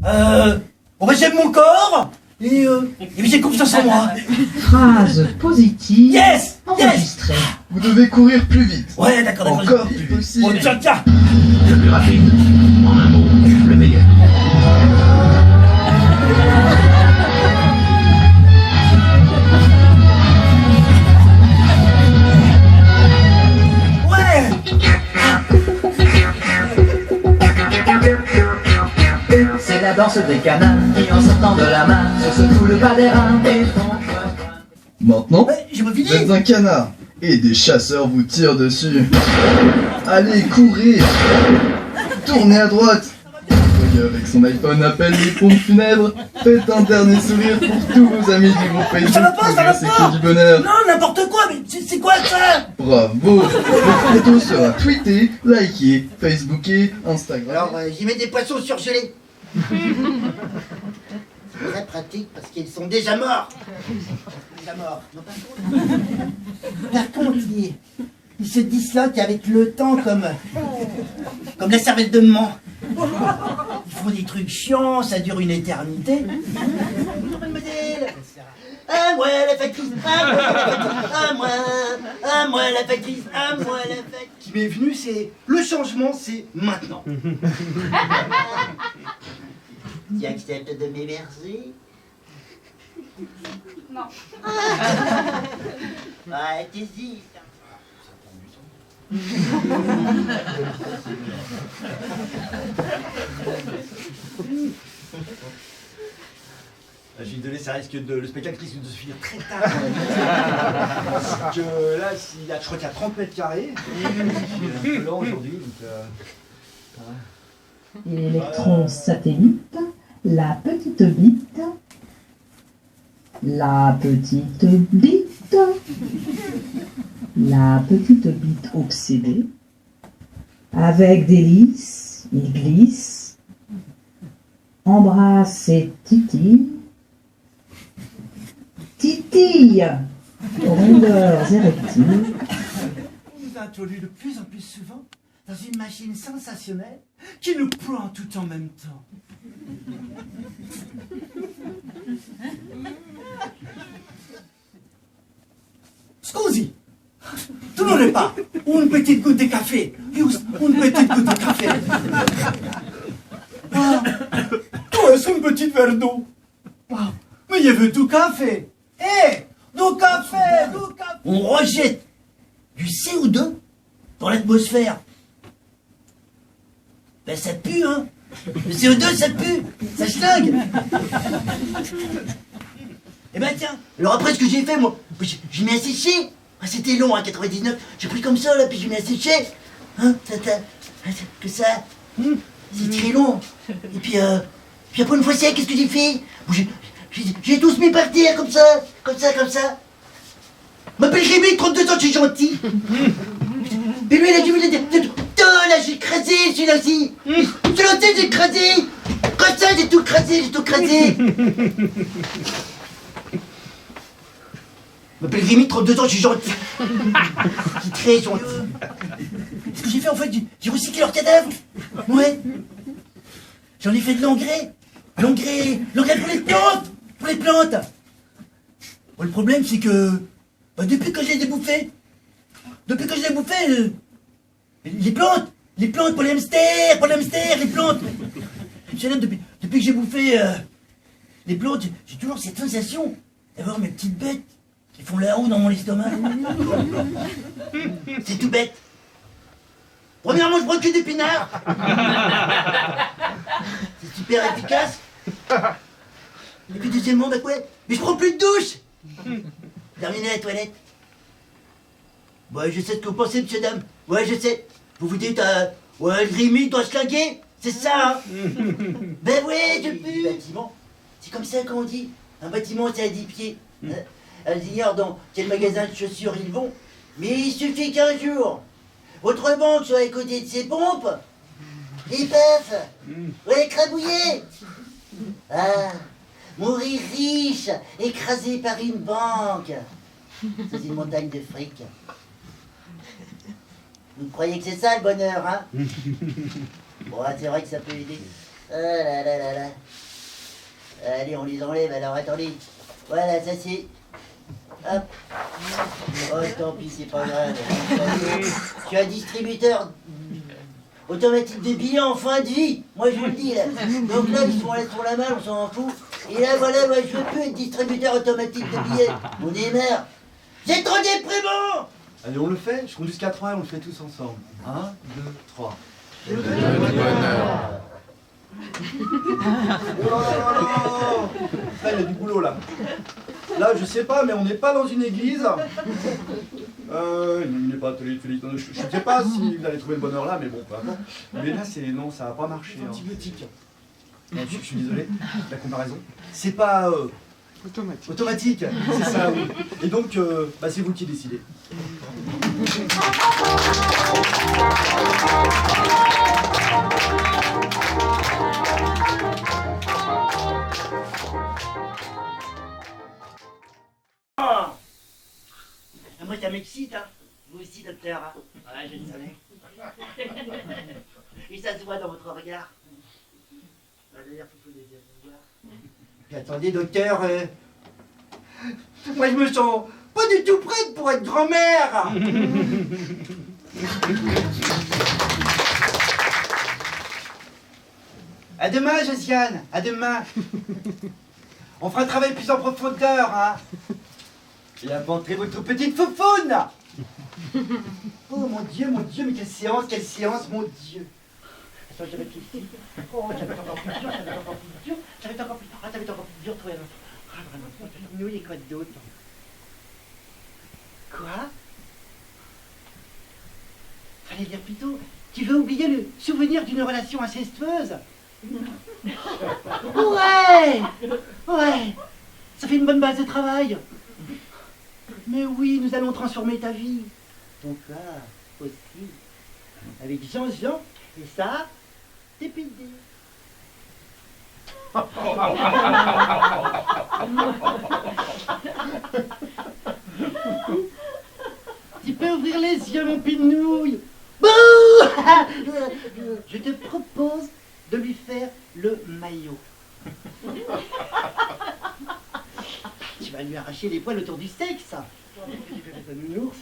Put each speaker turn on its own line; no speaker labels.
Bon bah j'aime mon corps et puis j'ai confiance en moi.
Phrase positive.
Yes.
Enregistrée.
Vous devez courir plus vite.
Ouais, d'accord.
Encore plus possible.
Bon, tiens.
Le plus rapide, en un mot, le meilleur.
Ouais.
C'est la danse des canards qui en sortant de la main se secouent le bas des reins et font.
Maintenant,
Ouais, j'ai pas
vous
fini.
êtes un canard et des chasseurs vous tirent dessus. Allez, courir. Tournez à droite. Voyez avec son iPhone appelle les pompes funèbres. Faites un dernier sourire pour tous vos amis du groupe Facebook.
Ça va pas.
C'est que du bonheur.
Non, n'importe quoi, mais c'est quoi ça?
Bravo. Votre photo sera tweetée, likée, facebookée, Instagram.
Alors, j'y mets des poissons surgelés. C'est très pratique parce qu'ils sont déjà morts. Déjà morts. Non, par contre, ils se disloquent avec le temps comme la cervelle de maman. Ils font des trucs chiants, ça dure une éternité. À moi la factrice, à moi la factrice, à moi la factrice. Qui m'est venu, c'est le changement, c'est maintenant. Tu acceptes de m'héberger?
Non.
Ouais, t'hésites.
Je suis désolé, ça risque le spectacle risque de se finir très tard. Parce que là, je crois qu'il y a 30 mètres carrés. Je suis un peu lent aujourd'hui, donc.
L'électron satellite, la petite bite, la petite bite, la petite bite obsédée. Avec délice, il glisse, embrasse et titille, titille, rondeurs érectiles.
On nous a introduit de plus en plus souvent dans une machine sensationnelle qui nous prend tout en même temps. Scusi, tu n'aurais pas une petite goutte de café? Juste une petite goutte de café. Ah, toi, c'est une petite verre d'eau. Ah, mais il veut du café. Eh, du café, du café.
On rejette du CO2 dans l'atmosphère. Ben ça pue, hein. Le CO2, ça pue. Ça schlingue. Eh ben tiens, alors après ce que j'ai fait, moi, j'ai mis à sécher. Ah, c'était long, hein, 99. J'ai pris comme ça, là, puis j'ai mis à sécher. Hein, que ça. C'est très long. Et puis après, une fois sec, qu'est-ce que j'ai fait? J'ai tous mis par terre, comme ça. M'appelle Rémi, 32 ans, je suis gentil. Et lui, il a dû me dire, putain, là, j'ai écrasé, celui-là aussi. Celui-là aussi, j'ai écrasé. Comme ça, j'ai tout écrasé. M'appelle Rémi, 32 ans, je suis gentil. Je suis très gentil. Ce que j'ai fait, en fait, j'ai recyclé leurs cadavres. Ouais. J'en ai fait de l'engrais. L'engrais pour les plantes. Bon, le problème, c'est que depuis que je les ai bouffés, les plantes pour les hamsters, les plantes. Depuis que j'ai bouffé les plantes, j'ai toujours cette sensation d'avoir mes petites bêtes qui font la roue dans mon estomac. C'est tout bête. Premièrement, je prends que d'épinards. C'est super efficace. Et puis deuxièmement, bah quoi? Mais je prends plus de douche. Terminé la toilette. Ouais, je sais ce que vous pensez, monsieur, dame. Ouais, je sais. Vous vous dites, ouais, le Rémi doit se linguer. C'est ça, hein. Ben ouais, je pue. Bâtiment. C'est comme ça qu'on dit. Un bâtiment, c'est à 10 pieds. Elles ignorent dans quel magasin de chaussures ils vont. Mais il suffit qu'un jour, votre banque soit à côté de ses pompes, et paf, ouais, écrabouillé. Ah, mourir riche, écrasé par une banque. C'est une montagne de fric. Vous croyez que c'est ça le bonheur, hein? Bon, c'est vrai que ça peut aider. Ah là là là là. Allez, on les enlève, alors attendez. Voilà, ça c'est... Hop. Oh, tant pis, c'est pas grave. Je suis un distributeur automatique de billets en fin de vie. Moi, je vous le dis, là. Donc là, ils sont là sur la main, on s'en fout. Et là, voilà, moi, je veux plus être distributeur automatique de billets. On est marre. C'est trop déprimant.
Allez, on le fait, je compte jusqu'à 3 et on le fait tous ensemble. 1, 2, 3.
Le du bonheur.
Oh, là, il y a du boulot, là. Là, je sais pas, mais on n'est pas dans une église. Il n'est pas télé. Je ne sais pas si vous allez trouver le bonheur là, mais bon, peu importe. Mais là, non, ça va pas marcher. Antibiotique. Non, je suis désolé, la comparaison. C'est pas automatique, c'est ça, oui. Et donc, c'est vous qui décidez.
Moi, ça m'excite, hein. Vous aussi, docteur. Hein. Ouais, je le savais. Et ça se voit dans votre regard. D'ailleurs, faut des yeux de voir. Puis attendez, docteur. Moi, je me sens pas du tout prête pour être grand-mère. À demain, Josiane. À demain. On fera un travail plus en profondeur, hein. Et inventerez votre petite foufoune. Oh mon Dieu, mais quelle séance, mon Dieu. Attends, je réfléchis. Oh, ça va être encore plus dur, ça va être encore plus dur, ça va être encore plus dur, ça va être encore plus dur, toi. Ah, vraiment, nous, il y a quoi d'autre? Quoi? Fallait dire plutôt, tu veux oublier le souvenir d'une relation incestueuse? Ouais! Ouais! Ça fait une bonne base de travail. Mais oui, nous allons transformer ta vie. Ton corps aussi. Avec Jean-Jean et ça, t'es pédé. Tu peux ouvrir les yeux, mon pinouille. Bouh. Je te propose de lui faire le maillot. Tu vas lui arracher les poils autour du sexe. Comme une ours.